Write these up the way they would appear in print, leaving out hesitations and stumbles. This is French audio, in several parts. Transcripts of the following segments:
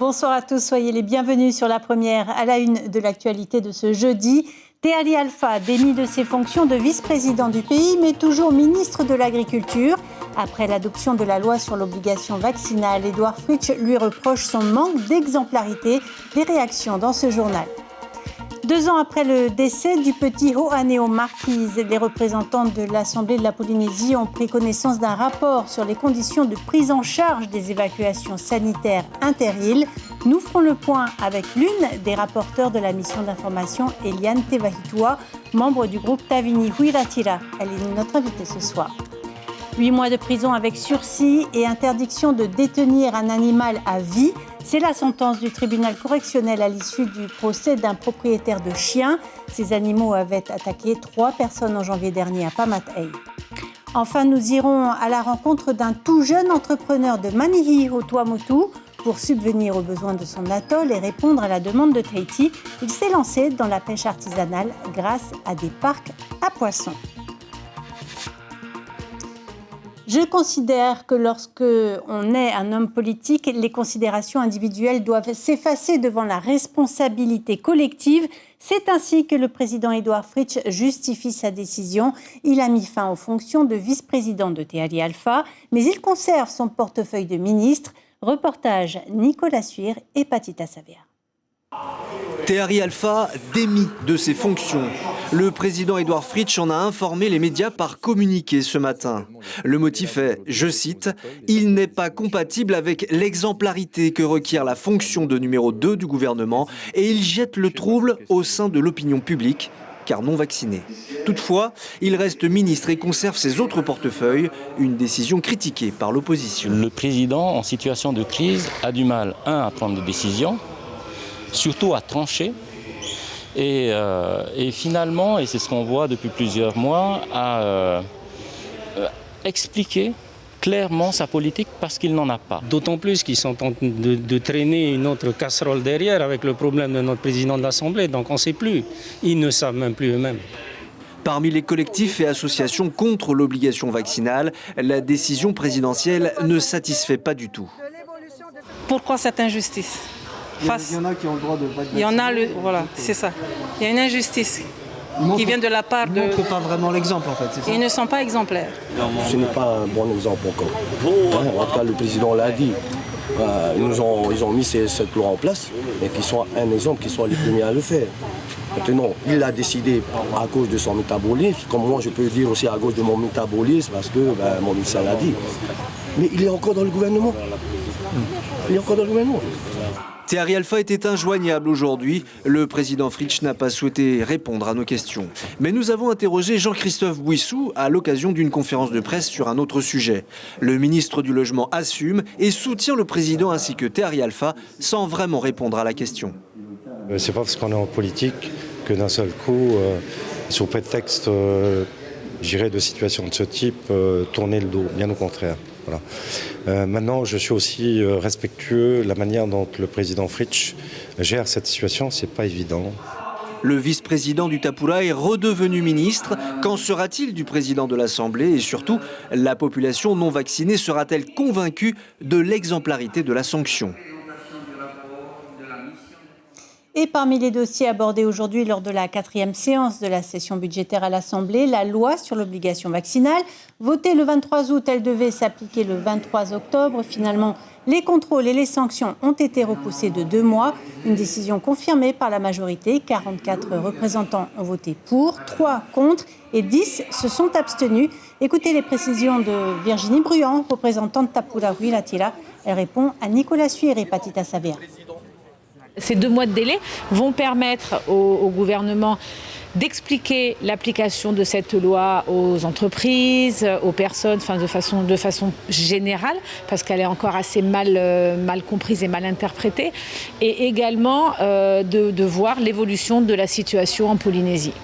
Bonsoir à tous, soyez les bienvenus sur la première à la une de l'actualité de ce jeudi. Tehari Alpha démis de ses fonctions de vice-président du pays, mais toujours ministre de l'Agriculture. Après l'adoption de la loi sur l'obligation vaccinale, Édouard Fritsch lui reproche son manque d'exemplarité. Des réactions dans ce journal. 2 ans après le décès du petit Ho'aneo Marquise, les représentants de l'Assemblée de la Polynésie ont pris connaissance d'un rapport sur les conditions de prise en charge des évacuations sanitaires inter-îles. Nous ferons le point avec l'une des rapporteurs de la mission d'information, Eliane Tevahitua, membre du groupe Tavini Huiratira. Elle est notre invitée ce soir. 8 mois de prison avec sursis et interdiction de détenir un animal à vie. C'est la sentence du tribunal correctionnel à l'issue du procès d'un propriétaire de chiens. Ces animaux avaient attaqué 3 personnes en janvier dernier à Pamat'ai. Enfin, nous irons à la rencontre d'un tout jeune entrepreneur de Manihi au Tuamotu pour subvenir aux besoins de son atoll et répondre à la demande de Tahiti. Il s'est lancé dans la pêche artisanale grâce à des parcs à poissons. Je considère que lorsque on est un homme politique, les considérations individuelles doivent s'effacer devant la responsabilité collective. C'est ainsi que le président Édouard Fritsch justifie sa décision. Il a mis fin aux fonctions de vice-président de Tehari Alpha, mais il conserve son portefeuille de ministre. Reportage Nicolas Suire et Patita Savia. Tehari Alpha démis de ses fonctions. Le président Édouard Fritsch en a informé les médias par communiqué ce matin. Le motif est, je cite, « Il n'est pas compatible avec l'exemplarité que requiert la fonction de numéro 2 du gouvernement et il jette le trouble au sein de l'opinion publique, car non vacciné. » Toutefois, il reste ministre et conserve ses autres portefeuilles, une décision critiquée par l'opposition. Le président, en situation de crise, a du mal, à prendre des décisions, surtout à trancher. Et finalement, et c'est ce qu'on voit depuis plusieurs mois, à expliquer clairement sa politique parce qu'il n'en a pas. D'autant plus qu'ils sont en train de traîner une autre casserole derrière avec le problème de notre président de l'Assemblée, donc on ne sait plus. Ils ne savent même plus eux-mêmes. Parmi les collectifs et associations contre l'obligation vaccinale, la décision présidentielle ne satisfait pas du tout. Pourquoi cette injustice ? Il y en a qui ont le droit de vacciner. Il y en a, voilà, c'est ça. Il y a une injustice qui vient de la part de... Ils ne montrent pas vraiment l'exemple en fait, c'est ça. Ils ne sont pas exemplaires. Ce n'est pas un bon exemple encore. En tout cas, le président l'a dit. Ils ont mis cette loi en place, mais qui sont un exemple, qui sont les premiers à le faire. Maintenant, il l'a décidé à cause de son métabolisme, comme moi je peux le dire aussi à cause de mon métabolisme, parce que mon médecin l'a dit. Mais il est encore dans le gouvernement. Il est encore dans le gouvernement. Tehari Alpha était injoignable aujourd'hui. Le président Fritsch n'a pas souhaité répondre à nos questions. Mais nous avons interrogé Jean-Christophe Bouissou à l'occasion d'une conférence de presse sur un autre sujet. Le ministre du Logement assume et soutient le président ainsi que Tehari Alpha sans vraiment répondre à la question. C'est pas parce qu'on est en politique que d'un seul coup, sous prétexte de situation de ce type, tourner le dos, bien au contraire. Voilà. Maintenant, je suis aussi respectueux de la manière dont le président Fritsch gère cette situation, c'est pas évident. Le vice-président du Tapura est redevenu ministre. Qu'en sera-t-il du président de l'Assemblée? Et surtout, la population non vaccinée sera-t-elle convaincue de l'exemplarité de la sanction? Et parmi les dossiers abordés aujourd'hui lors de la 4e séance de la session budgétaire à l'Assemblée, la loi sur l'obligation vaccinale. Votée le 23 août, elle devait s'appliquer le 23 octobre. Finalement, les contrôles et les sanctions ont été repoussés de 2 mois. Une décision confirmée par la majorité. 44 représentants ont voté pour, 3 contre et 10 se sont abstenus. Écoutez les précisions de Virginie Bruand, représentante Tapura Huiratira. Elle répond à Nicolas Suire et Patita Savea. Ces 2 mois de délai vont permettre au gouvernement d'expliquer l'application de cette loi aux entreprises, aux personnes, de façon générale, parce qu'elle est encore assez mal comprise et mal interprétée, et également de voir l'évolution de la situation en Polynésie.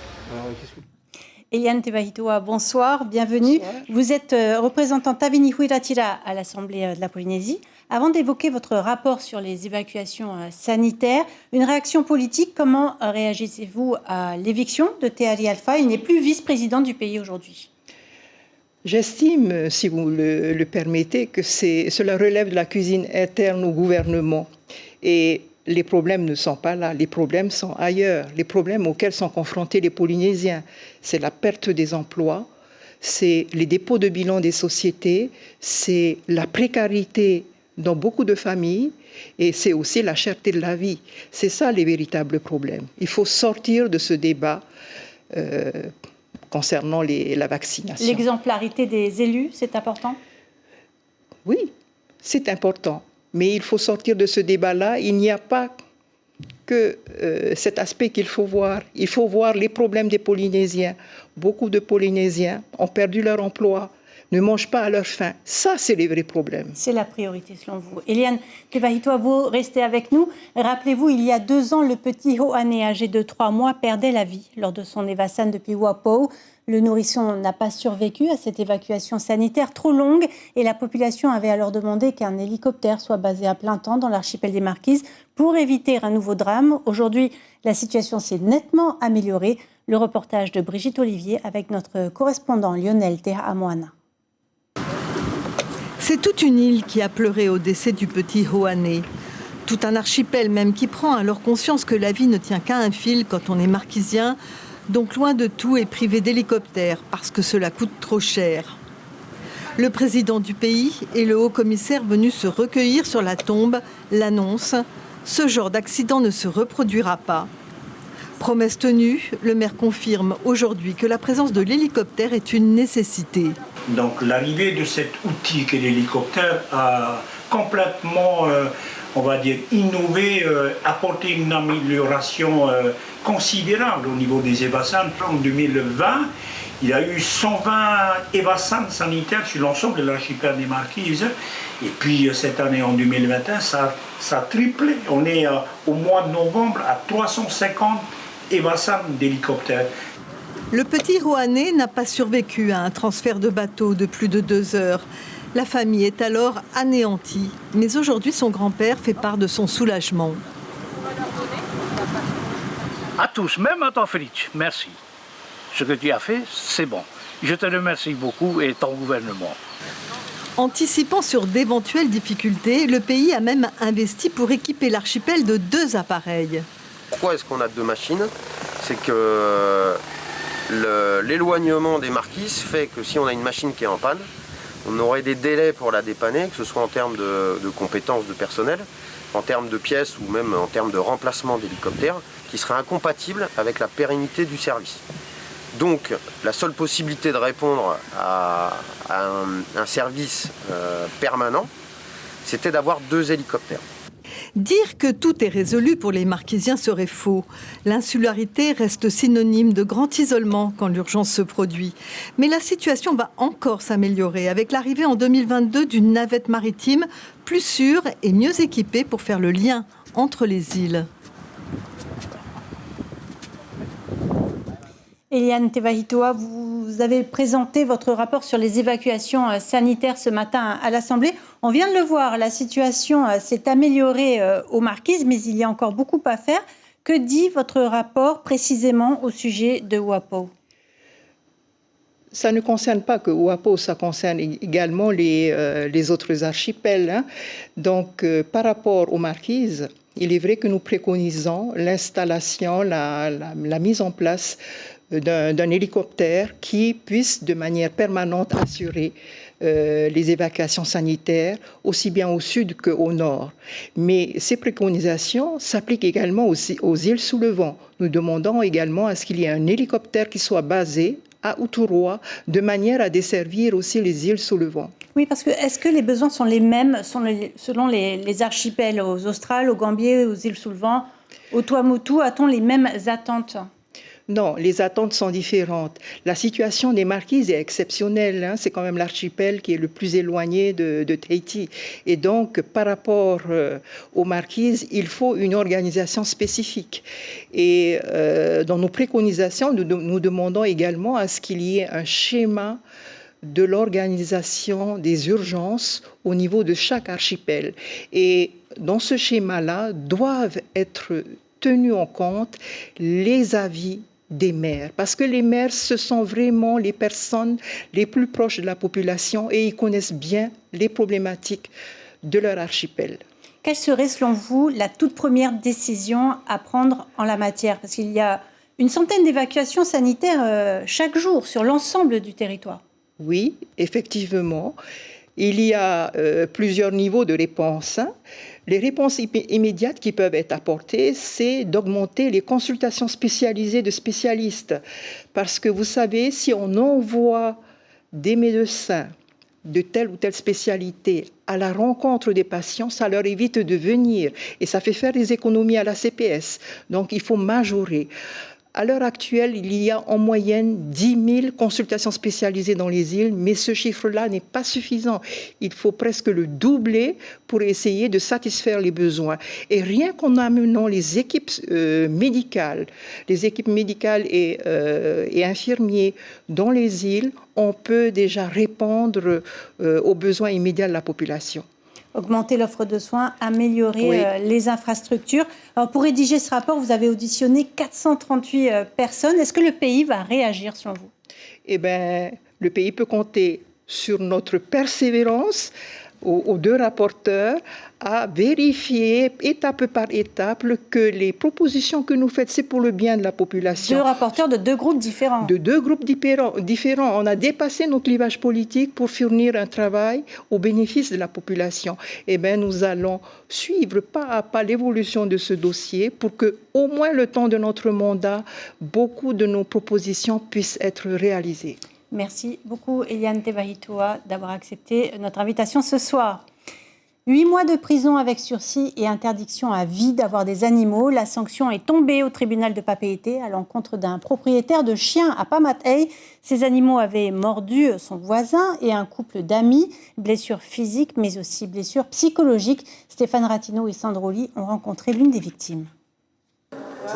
Eliane Tevahitua, bonsoir, bienvenue. Bonsoir. Vous êtes représentante Tavini Huiratira à l'Assemblée de la Polynésie. Avant d'évoquer votre rapport sur les évacuations sanitaires, une réaction politique, comment réagissez-vous à l'éviction de Tehari Alpha? Il n'est plus vice-président du pays aujourd'hui. J'estime, si vous le permettez, que cela relève de la cuisine interne au gouvernement Et les problèmes ne sont pas là, les problèmes sont ailleurs. Les problèmes auxquels sont confrontés les Polynésiens, c'est la perte des emplois, c'est les dépôts de bilan des sociétés, c'est la précarité dans beaucoup de familles et c'est aussi la cherté de la vie. C'est ça les véritables problèmes. Il faut sortir de ce débat concernant la vaccination. L'exemplarité des élus, c'est important ? Oui, c'est important. Mais il faut sortir de ce débat-là. Il n'y a pas que cet aspect qu'il faut voir. Il faut voir les problèmes des Polynésiens. Beaucoup de Polynésiens ont perdu leur emploi, ne mangent pas à leur faim. Ça, c'est les vrais problèmes. C'est la priorité selon vous. Eliane Tevahito, vous restez avec nous. Rappelez-vous, il y a 2 ans, le petit Hoane, âgé de 3 mois, perdait la vie lors de son évasan depuis Wapou. Le nourrisson n'a pas survécu à cette évacuation sanitaire trop longue et la population avait alors demandé qu'un hélicoptère soit basé à plein temps dans l'archipel des Marquises pour éviter un nouveau drame. Aujourd'hui, la situation s'est nettement améliorée. Le reportage de Brigitte Olivier avec notre correspondant Lionel Tehamoana. C'est toute une île qui a pleuré au décès du petit Hoane. Tout un archipel même qui prend alors conscience que la vie ne tient qu'à un fil quand on est marquisien, donc loin de tout et privé d'hélicoptère parce que cela coûte trop cher. Le président du pays et le haut-commissaire venus se recueillir sur la tombe l'annoncent, ce genre d'accident ne se reproduira pas. Promesse tenue, le maire confirme aujourd'hui que la présence de l'hélicoptère est une nécessité. Donc l'arrivée de cet outil qu'est l'hélicoptère a complètement, on va dire, innové, apporté une amélioration considérable au niveau des évasans. En 2020, il y a eu 120 évasans sanitaires sur l'ensemble de l'archipel des Marquises. Et puis cette année, en 2021, ça a triplé. On est au mois de novembre à 350 évasans d'hélicoptères. Le petit Hoane n'a pas survécu à un transfert de bateau de plus de 2 heures. La famille est alors anéantie. Mais aujourd'hui, son grand-père fait part de son soulagement. À tous, même à toi Fritz, merci. Ce que tu as fait, c'est bon. Je te remercie beaucoup et ton gouvernement. Anticipant sur d'éventuelles difficultés, le pays a même investi pour équiper l'archipel de 2 appareils. Pourquoi est-ce qu'on a 2 machines? C'est que l'éloignement des marquises fait que si on a une machine qui est en panne, on aurait des délais pour la dépanner, que ce soit en termes de compétences de personnel, en termes de pièces ou même en termes de remplacement d'hélicoptères, qui seraient incompatibles avec la pérennité du service. Donc la seule possibilité de répondre à un service permanent, c'était d'avoir 2 hélicoptères. Dire que tout est résolu pour les Marquisiens serait faux. L'insularité reste synonyme de grand isolement quand l'urgence se produit. Mais la situation va encore s'améliorer avec l'arrivée en 2022 d'une navette maritime plus sûre et mieux équipée pour faire le lien entre les îles. Eliane Tevahito, vous avez présenté votre rapport sur les évacuations sanitaires ce matin à l'Assemblée. On vient de le voir, la situation s'est améliorée aux Marquises, mais il y a encore beaucoup à faire. Que dit votre rapport précisément au sujet de Wapou ? Ça ne concerne pas que Wapou, ça concerne également les autres archipels. Hein. Donc, par rapport aux Marquises, il est vrai que nous préconisons l'installation, la mise en place d'un hélicoptère qui puisse de manière permanente assurer les évacuations sanitaires, aussi bien au sud qu'au nord. Mais ces préconisations s'appliquent également aussi aux îles sous le vent. Nous demandons également à ce qu'il y ait un hélicoptère qui soit basé à Uturoa, de manière à desservir aussi les îles sous le vent. Oui, parce que est-ce que les besoins sont les mêmes selon les archipels, aux Australes, aux Gambiers, aux îles sous le vent, au Tuamotu? A-t-on les mêmes attentes ? Non, les attentes sont différentes. La situation des Marquises est exceptionnelle. Hein. C'est quand même l'archipel qui est le plus éloigné de Tahiti. Et donc, par rapport aux Marquises, il faut une organisation spécifique. Et dans nos préconisations, nous demandons également à ce qu'il y ait un schéma de l'organisation des urgences au niveau de chaque archipel. Et dans ce schéma-là, doivent être tenus en compte les avis des maires. Parce que les maires, ce sont vraiment les personnes les plus proches de la population et ils connaissent bien les problématiques de leur archipel. Quelle serait, selon vous, la toute première décision à prendre en la matière? Parce qu'il y a une centaine d'évacuations sanitaires chaque jour sur l'ensemble du territoire. Oui, effectivement. Il y a plusieurs niveaux de réponse. Les réponses immédiates qui peuvent être apportées, c'est d'augmenter les consultations spécialisées de spécialistes. Parce que vous savez, si on envoie des médecins de telle ou telle spécialité à la rencontre des patients, ça leur évite de venir et ça fait faire des économies à la CPS. Donc il faut majorer. À l'heure actuelle, il y a en moyenne 10 000 consultations spécialisées dans les îles, mais ce chiffre-là n'est pas suffisant. Il faut presque le doubler pour essayer de satisfaire les besoins. Et rien qu'en amenant les équipes médicales et infirmiers dans les îles, on peut déjà répondre aux besoins immédiats de la population. Augmenter l'offre de soins, améliorer les infrastructures. Alors pour rédiger ce rapport, vous avez auditionné 438 personnes. Est-ce que le pays va réagir selon vous? Eh bien, le pays peut compter sur notre persévérance aux deux rapporteurs à vérifier étape par étape que les propositions que nous faites, c'est pour le bien de la population. Deux rapporteurs de deux groupes différents. De deux groupes différents. On a dépassé nos clivages politiques pour fournir un travail au bénéfice de la population. Eh bien, nous allons suivre pas à pas l'évolution de ce dossier pour que, au moins le temps de notre mandat, beaucoup de nos propositions puissent être réalisées. Merci beaucoup, Eliane Tebahitoa, d'avoir accepté notre invitation ce soir. 8 mois de prison avec sursis et interdiction à vie d'avoir des animaux. La sanction est tombée au tribunal de Papeete à l'encontre d'un propriétaire de chiens à Pamatei. Ces animaux avaient mordu son voisin et un couple d'amis. Blessures physiques, mais aussi blessures psychologiques. Stéphane Ratino et Sandroli ont rencontré l'une des victimes.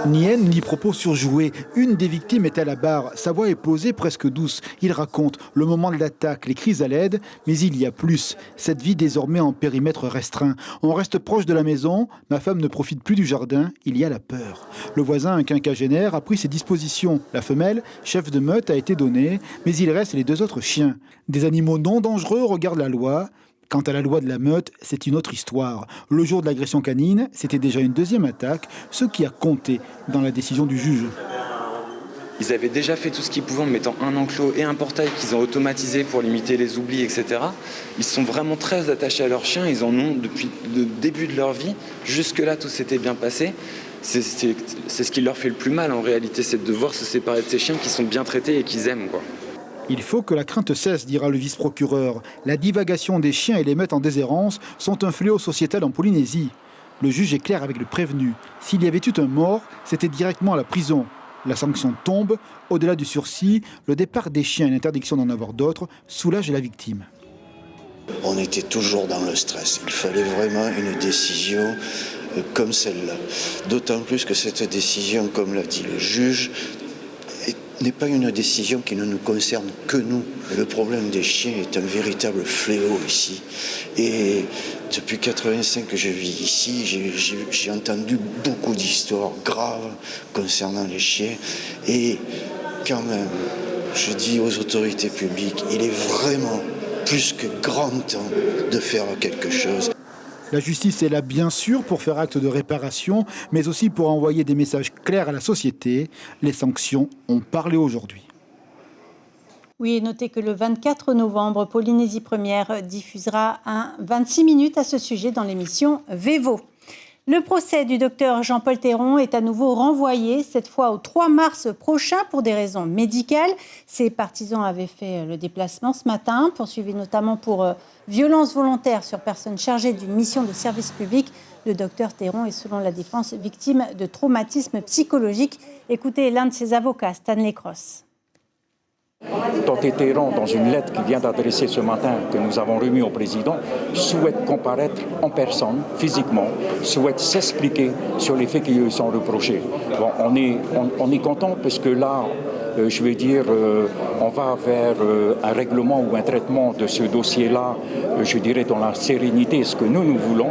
Ni haine, ni propos surjoués. Une des victimes est à la barre. Sa voix est posée, presque douce. Il raconte le moment de l'attaque, les crises à l'aide, mais il y a plus. Cette vie désormais en périmètre restreint. On reste proche de la maison. Ma femme ne profite plus du jardin. Il y a la peur. Le voisin, un quinquagénaire, a pris ses dispositions. La femelle, chef de meute, a été donnée, mais il reste les 2 autres chiens. Des animaux non dangereux regardent la loi. Quant à la loi de la meute, c'est une autre histoire. Le jour de l'agression canine, c'était déjà une 2e attaque, ce qui a compté dans la décision du juge. Ils avaient déjà fait tout ce qu'ils pouvaient en mettant un enclos et un portail qu'ils ont automatisé pour limiter les oublis, etc. Ils sont vraiment très attachés à leurs chiens, ils en ont depuis le début de leur vie. Jusque-là, tout s'était bien passé. C'est ce qui leur fait le plus mal en réalité, c'est de devoir se séparer de ces chiens qui sont bien traités et qu'ils aiment, quoi. Il faut que la crainte cesse, dira le vice-procureur. La divagation des chiens et les meutes en déshérence sont un fléau sociétal en Polynésie. Le juge est clair avec le prévenu. S'il y avait eu un mort, c'était directement à la prison. La sanction tombe. Au-delà du sursis, le départ des chiens et l'interdiction d'en avoir d'autres soulage la victime. On était toujours dans le stress. Il fallait vraiment une décision comme celle-là. D'autant plus que cette décision, comme l'a dit le juge, n'est pas une décision qui ne nous concerne que nous. Le problème des chiens est un véritable fléau ici. Et depuis 1985 que je vis ici, j'ai entendu beaucoup d'histoires graves concernant les chiens. Et quand même, je dis aux autorités publiques, il est vraiment plus que grand temps de faire quelque chose. La justice est là bien sûr pour faire acte de réparation, mais aussi pour envoyer des messages clairs à la société. Les sanctions ont parlé aujourd'hui. Oui, et notez que le 24 novembre, Polynésie Première diffusera un 26 minutes à ce sujet dans l'émission Vevo. Le procès du docteur Jean-Paul Théron est à nouveau renvoyé, cette fois au 3 mars prochain pour des raisons médicales. Ses partisans avaient fait le déplacement ce matin, poursuivis notamment pour violence volontaire sur personne chargée d'une mission de service public. Le docteur Théron est, selon la défense, victime de traumatisme psychologique. Écoutez l'un de ses avocats, Stanley Cross. Dr Théron, dans une lettre qu'il vient d'adresser ce matin, que nous avons remis au président, souhaite comparaître en personne, physiquement, souhaite s'expliquer sur les faits qui lui sont reprochés. Bon, on est content parce que là, je vais dire, on va vers un règlement ou un traitement de ce dossier-là, je dirais, dans la sérénité, ce que nous voulons.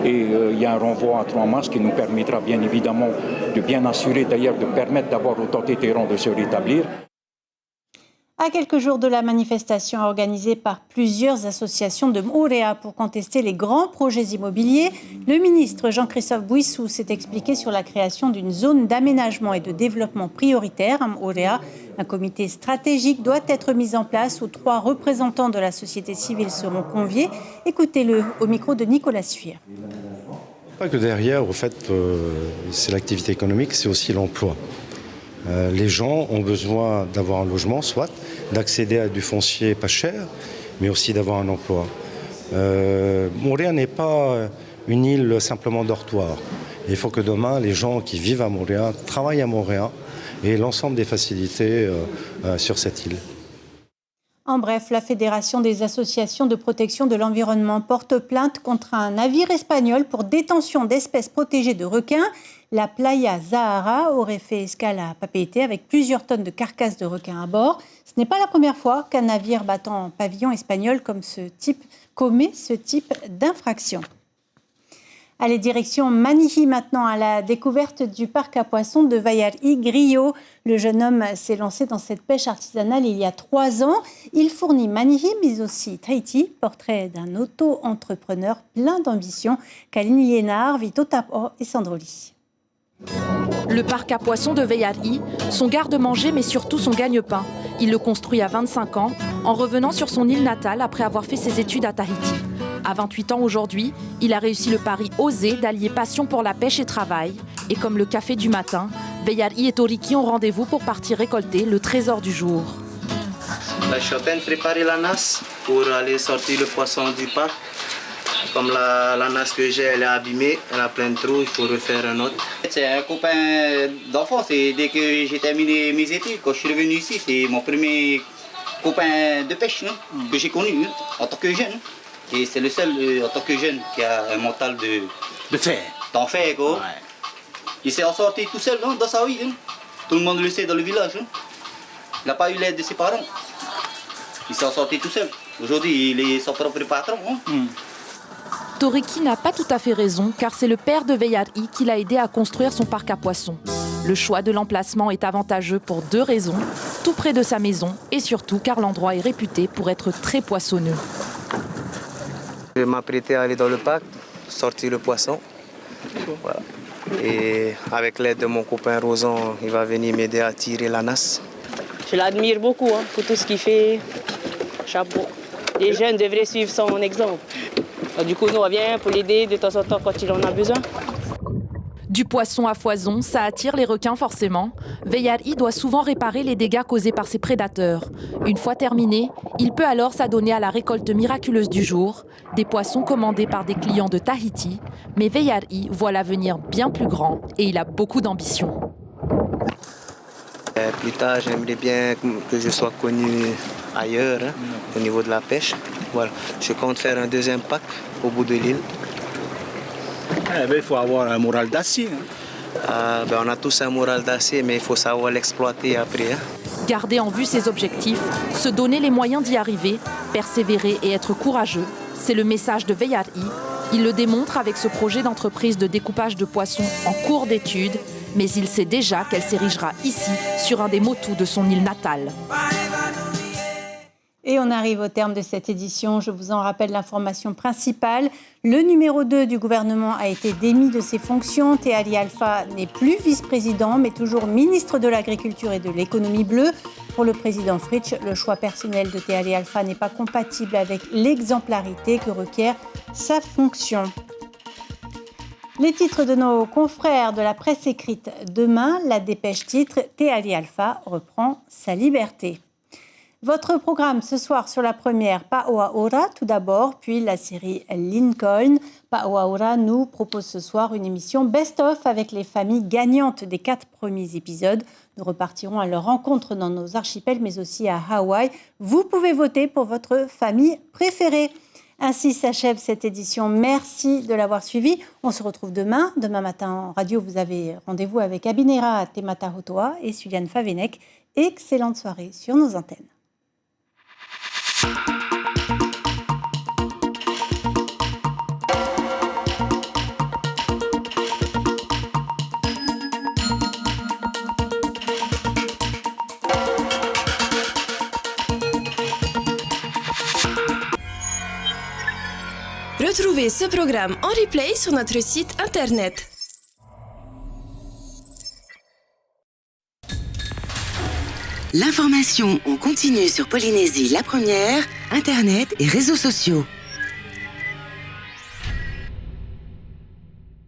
Et il y a un renvoi à 3 mars qui nous permettra bien évidemment de bien assurer, d'ailleurs, de permettre d'abord au Dr Théron de se rétablir. À quelques jours de la manifestation organisée par plusieurs associations de Moorea pour contester les grands projets immobiliers, le ministre Jean-Christophe Bouissou s'est expliqué sur la création d'une zone d'aménagement et de développement prioritaire à Moorea. Un comité stratégique doit être mis en place où 3 représentants de la société civile seront conviés. Écoutez-le au micro de Nicolas Suire. Pas que derrière, au fait, c'est l'activité économique, c'est aussi l'emploi. Les gens ont besoin d'avoir un logement, soit d'accéder à du foncier pas cher, mais aussi d'avoir un emploi. Moorea n'est pas une île simplement dortoir. Il faut que demain, les gens qui vivent à Moorea travaillent à Moorea et l'ensemble des facilités sur cette île. En bref, la Fédération des associations de protection de l'environnement porte plainte contre un navire espagnol pour détention d'espèces protégées de requins. La Playa Zahara aurait fait escale à Papeete avec plusieurs tonnes de carcasses de requins à bord. Ce n'est pas la première fois qu'un navire battant pavillon espagnol commet ce type d'infraction. Allez, direction Manihi maintenant, à la découverte du parc à poissons de Vallari-Grillo. Le jeune homme s'est lancé dans cette pêche artisanale il y a 3 ans. Il fournit Manihi, mais aussi Tahiti, portrait d'un auto-entrepreneur plein d'ambition. Kaline Liénard, Vito Tapo et Sandroli. Le parc à poissons de Vallari, son garde-manger mais surtout son gagne-pain. Il le construit à 25 ans, en revenant sur son île natale après avoir fait ses études à Tahiti. À 28 ans aujourd'hui, il a réussi le pari osé d'allier passion pour la pêche et travail. Et comme le café du matin, Vallari et Toriki ont rendez-vous pour partir récolter le trésor du jour. Là, je suis en train de préparer la nasse pour aller sortir le poisson du parc. Comme la nasse que j'ai, elle est abîmée, elle a plein de trous, il faut refaire un autre. C'est un copain d'enfance, et dès que j'ai terminé mes études, quand je suis revenu ici, c'est mon premier copain de pêche que j'ai connu en tant que jeune. Et c'est le seul en tant que jeune qui a un mental de fer. D'en fer, quoi. Ouais. Il s'est en sorti tout seul dans sa vie. Tout le monde le sait dans le village. Il n'a pas eu l'aide de ses parents. Il s'est en sorti tout seul. Aujourd'hui, il est son propre patron. Toriki n'a pas tout à fait raison, car c'est le père de Vallari qui l'a aidé à construire son parc à poissons. Le choix de l'emplacement est avantageux pour 2 raisons, tout près de sa maison et surtout car l'endroit est réputé pour être très poissonneux. Je m'apprêtais à aller dans le parc, sortir le poisson. Voilà. Et avec l'aide de mon copain Rosan, il va venir m'aider à tirer la nasse. Je l'admire beaucoup pour tout ce qu'il fait. Chapeau. Les jeunes devraient suivre son exemple. Du coup, nous, on vient pour l'aider de temps en temps quand il en a besoin. Du poisson à foison, ça attire les requins forcément. Vallari doit souvent réparer les dégâts causés par ses prédateurs. Une fois terminé, il peut alors s'adonner à la récolte miraculeuse du jour, des poissons commandés par des clients de Tahiti. Mais Vallari voit l'avenir bien plus grand et il a beaucoup d'ambition. Plus tard, j'aimerais bien que je sois connu ailleurs, au niveau de la pêche. Voilà. Je compte faire un 2e parc au bout de l'île. Il faut avoir un moral d'acier. On a tous un moral d'acier, mais il faut savoir l'exploiter après. Garder en vue ses objectifs, se donner les moyens d'y arriver, persévérer et être courageux, c'est le message de Vallari. Il le démontre avec ce projet d'entreprise de découpage de poissons en cours d'études, mais il sait déjà qu'elle s'érigera ici, sur un des motus de son île natale. Et on arrive au terme de cette édition. Je vous en rappelle l'information principale. Le numéro 2 du gouvernement a été démis de ses fonctions. Teali Alpha n'est plus vice-président, mais toujours ministre de l'Agriculture et de l'Économie bleue. Pour le président Fritsch, le choix personnel de Teali Alpha n'est pas compatible avec l'exemplarité que requiert sa fonction. Les titres de nos confrères de la presse écrite demain, la dépêche titre « Teali Alpha reprend sa liberté ». Votre programme ce soir sur la première, Paoaora tout d'abord, puis la série Lincoln. Paoaora nous propose ce soir une émission best-of avec les familles gagnantes des 4 premiers épisodes. Nous repartirons à leur rencontre dans nos archipels, mais aussi à Hawaï. Vous pouvez voter pour votre famille préférée. Ainsi s'achève cette édition. Merci de l'avoir suivi. On se retrouve demain. Demain matin en radio, vous avez rendez-vous avec Abinera Tematahotoa et Suliane Favenek. Excellente soirée sur nos antennes. Retrouvez ce programme en replay sur notre site internet. L'information en continu sur Polynésie la première, Internet et réseaux sociaux.